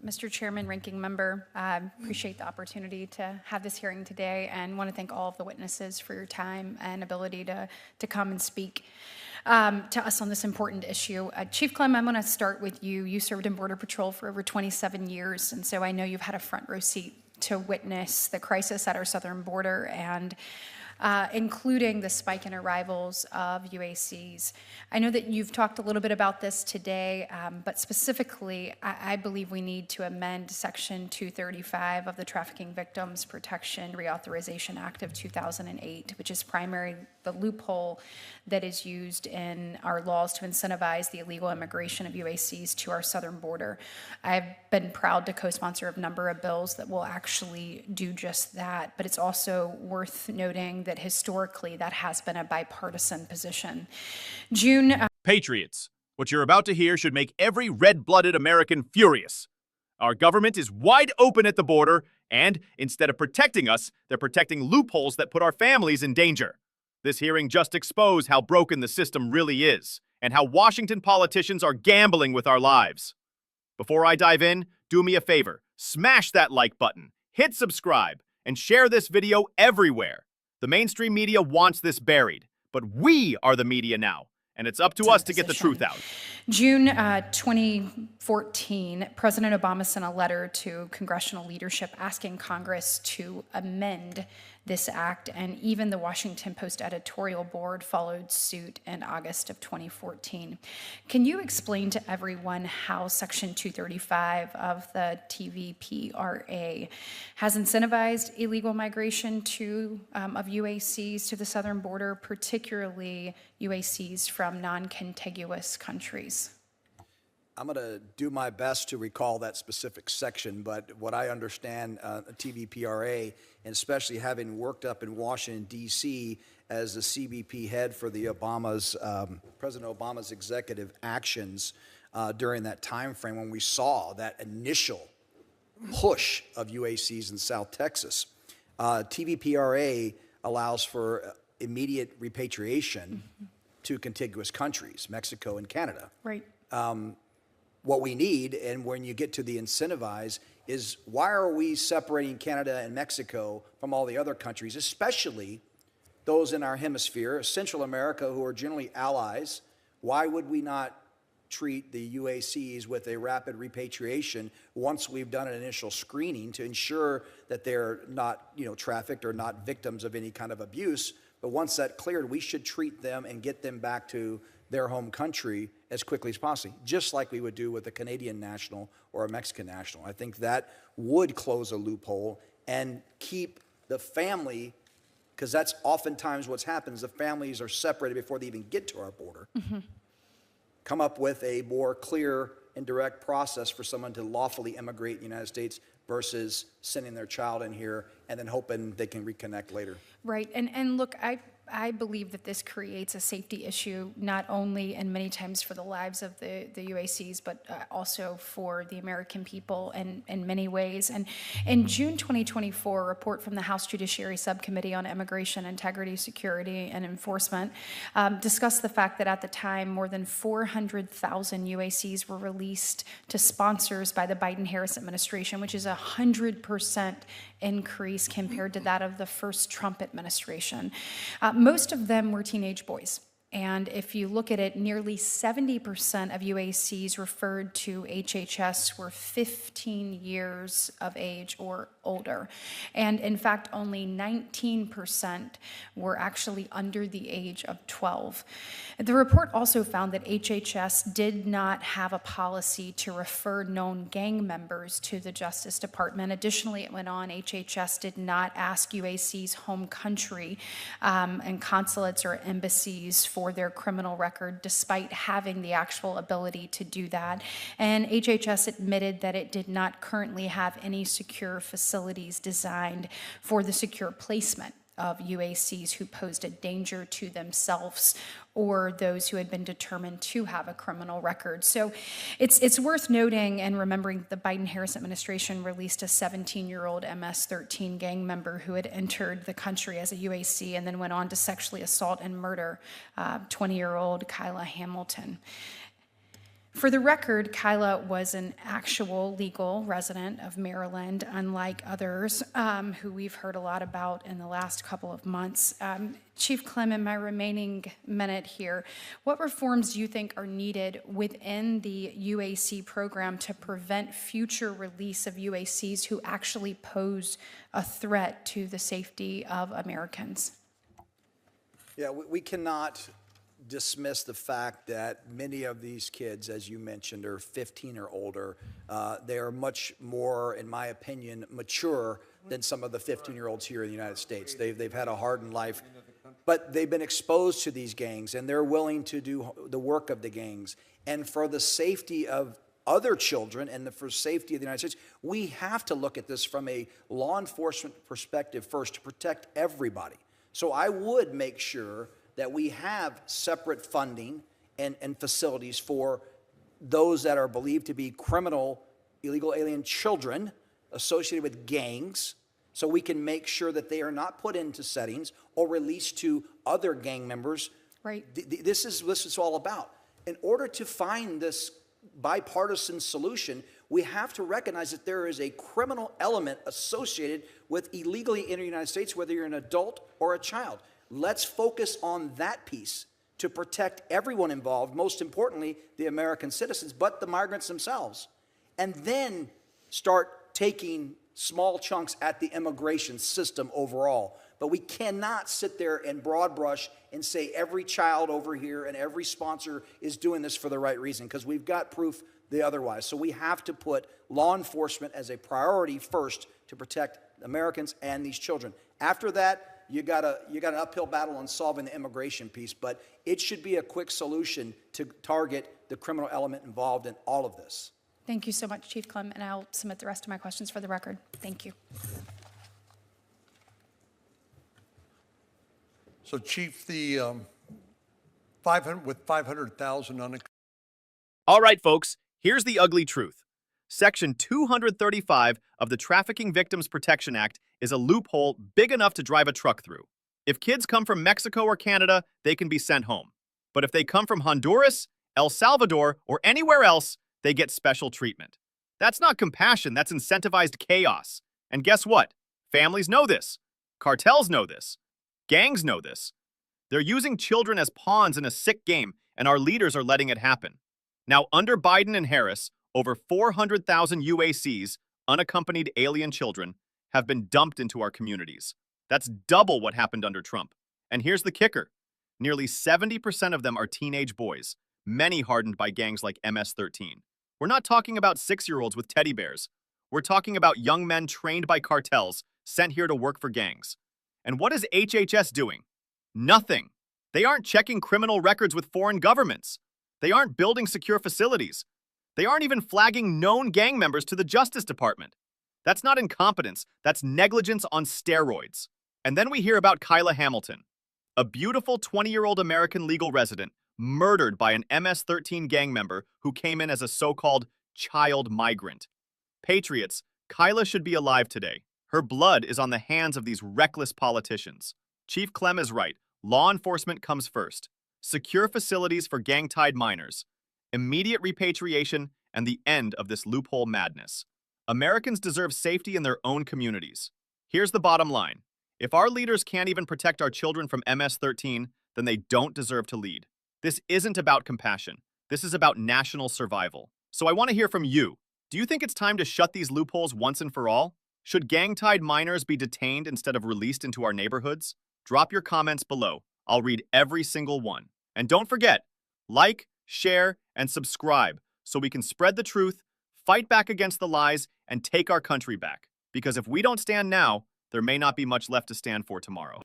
Mr. Chairman, Ranking Member, appreciate the opportunity to have this hearing today and want to thank all of the witnesses for your time and ability to come and speak to us on this important issue. Chief Clem, I'm going to start with you. You served in Border Patrol for over 27 years, and so I know you've had a front row seat to witness the crisis at our southern border and including the spike in arrivals of UACs. I know that you've talked a little bit about this today, but specifically, I believe we need to amend Section 235 of the Trafficking Victims Protection Reauthorization Act of 2008, which is primarily the loophole that is used in our laws to incentivize the illegal immigration of UACs to our southern border. I've been proud to co-sponsor a number of bills that will actually do just that, but it's also worth noting that historically that has been a bipartisan position. Patriots, what you're about to hear should make every red-blooded American furious. Our government is wide open at the border, and instead of protecting us, they're protecting loopholes that put our families in danger. This hearing just exposed how broken the system really is, and how Washington politicians are gambling with our lives. Before I dive in, do me a favor, smash that like button, hit subscribe, and share this video everywhere. The mainstream media wants this buried, but we are the media now, and it's up to us to get the truth out. June 2014, President Obama sent a letter to congressional leadership asking Congress to amend this act, and even the Washington Post editorial board followed suit in August of 2014. Can you explain to everyone how Section 235 of the TVPRA has incentivized illegal migration of UACs to the southern border, particularly UACs from non-contiguous countries? I'm going to do my best to recall that specific section, but what I understand, TVPRA, and especially having worked up in Washington, D.C. as the CBP head for the President Obama's executive actions during that time frame when we saw that initial push of UACs in South Texas, TVPRA allows for immediate repatriation to contiguous countries, Mexico and Canada. Right. What we need, and when you get to the incentivize, is why are we separating Canada and Mexico from all the other countries, especially those in our hemisphere, Central America, who are generally allies? Why would we not treat the UACs with a rapid repatriation once we've done an initial screening to ensure that they're not, trafficked or not victims of any kind of abuse? But once that cleared, we should treat them and get them back to their home country as quickly as possible, just like we would do with a Canadian national or a Mexican national. I think that would close a loophole and keep the family, because that's oftentimes what happens, the families are separated before they even get to our border. Come up with a more clear and direct process for someone to lawfully immigrate in the United States versus sending their child in here and then hoping they can reconnect later. Right, and look, I believe that this creates a safety issue, not only and many times for the lives of the UACs, but also for the American people in many ways. And in June 2024, a report from the House Judiciary Subcommittee on Immigration, Integrity, Security, and Enforcement discussed the fact that at the time, more than 400,000 UACs were released to sponsors by the Biden-Harris administration, which is 100% increase compared to that of the first Trump administration. Most of them were teenage boys. And if you look at it, nearly 70% of UACs referred to HHS were 15 years of age or older. And in fact, only 19% were actually under the age of 12. The report also found that HHS did not have a policy to refer known gang members to the Justice Department. Additionally, it went on, HHS did not ask UAC's home country and consulates or embassies for their criminal record, despite having the actual ability to do that. And HHS admitted that it did not currently have any secure facilities designed for the secure placement of UACs who posed a danger to themselves or those who had been determined to have a criminal record. So it's worth noting and remembering the Biden-Harris administration released a 17-year-old MS-13 gang member who had entered the country as a UAC and then went on to sexually assault and murder 20-year-old Kyla Hamilton. For the record, Kyla was an actual legal resident of Maryland, unlike others who we've heard a lot about in the last couple of months. Chief Clem, in my remaining minute here, what reforms do you think are needed within the UAC program to prevent future release of UACs who actually pose a threat to the safety of Americans? Yeah, we cannot dismiss the fact that many of these kids, as you mentioned, are 15 or older. They are much more, in my opinion, mature than some of the 15-year-olds here in the United States. They've had a hardened life, but they've been exposed to these gangs, and they're willing to do the work of the gangs. And for the safety of other children and for safety of the United States, we have to look at this from a law enforcement perspective first to protect everybody. So I would make sure that we have separate funding and facilities for those that are believed to be criminal, illegal alien children associated with gangs, so we can make sure that they are not put into settings or released to other gang members. Right. This is what it's all about. In order to find this bipartisan solution, we have to recognize that there is a criminal element associated with illegally entering the United States, whether you're an adult or a child. Let's focus on that piece to protect everyone involved, most importantly, the American citizens, but the migrants themselves. And then start taking small chunks at the immigration system overall. But we cannot sit there and broad brush and say every child over here and every sponsor is doing this for the right reason, because we've got proof the otherwise. So we have to put law enforcement as a priority first to protect Americans and these children. After that, you got an uphill battle on solving the immigration piece, but it should be a quick solution to target the criminal element involved in all of this. Thank you so much, Chief Clem, and I'll submit the rest of my questions for the record. Thank you. So, Chief, the 500,000 unaccompanied. All right, folks, here's the ugly truth. Section 235 of the Trafficking Victims Protection Act is a loophole big enough to drive a truck through. If kids come from Mexico or Canada, they can be sent home. But if they come from Honduras, El Salvador, or anywhere else, they get special treatment. That's not compassion, that's incentivized chaos. And guess what? Families know this. Cartels know this. Gangs know this. They're using children as pawns in a sick game, and our leaders are letting it happen. Now, under Biden and Harris, over 400,000 UACs, unaccompanied alien children, have been dumped into our communities. That's double what happened under Trump. And here's the kicker. Nearly 70% of them are teenage boys, many hardened by gangs like MS-13. We're not talking about 6-year-olds with teddy bears. We're talking about young men trained by cartels, sent here to work for gangs. And what is HHS doing? Nothing. They aren't checking criminal records with foreign governments. They aren't building secure facilities. They aren't even flagging known gang members to the Justice Department. That's not incompetence, that's negligence on steroids. And then we hear about Kyla Hamilton, a beautiful 20-year-old American legal resident murdered by an MS-13 gang member who came in as a so-called child migrant. Patriots, Kyla should be alive today. Her blood is on the hands of these reckless politicians. Chief Clem is right. Law enforcement comes first. Secure facilities for gang-tied minors. Immediate repatriation and the end of this loophole madness. Americans deserve safety in their own communities. Here's the bottom line. If our leaders can't even protect our children from MS-13, then they don't deserve to lead. This isn't about compassion. This is about national survival. So I want to hear from you. Do you think it's time to shut these loopholes once and for all? Should gang-tied minors be detained instead of released into our neighborhoods? Drop your comments below. I'll read every single one. And don't forget, like, share, and subscribe so we can spread the truth, fight back against the lies, and take our country back. Because if we don't stand now, there may not be much left to stand for tomorrow.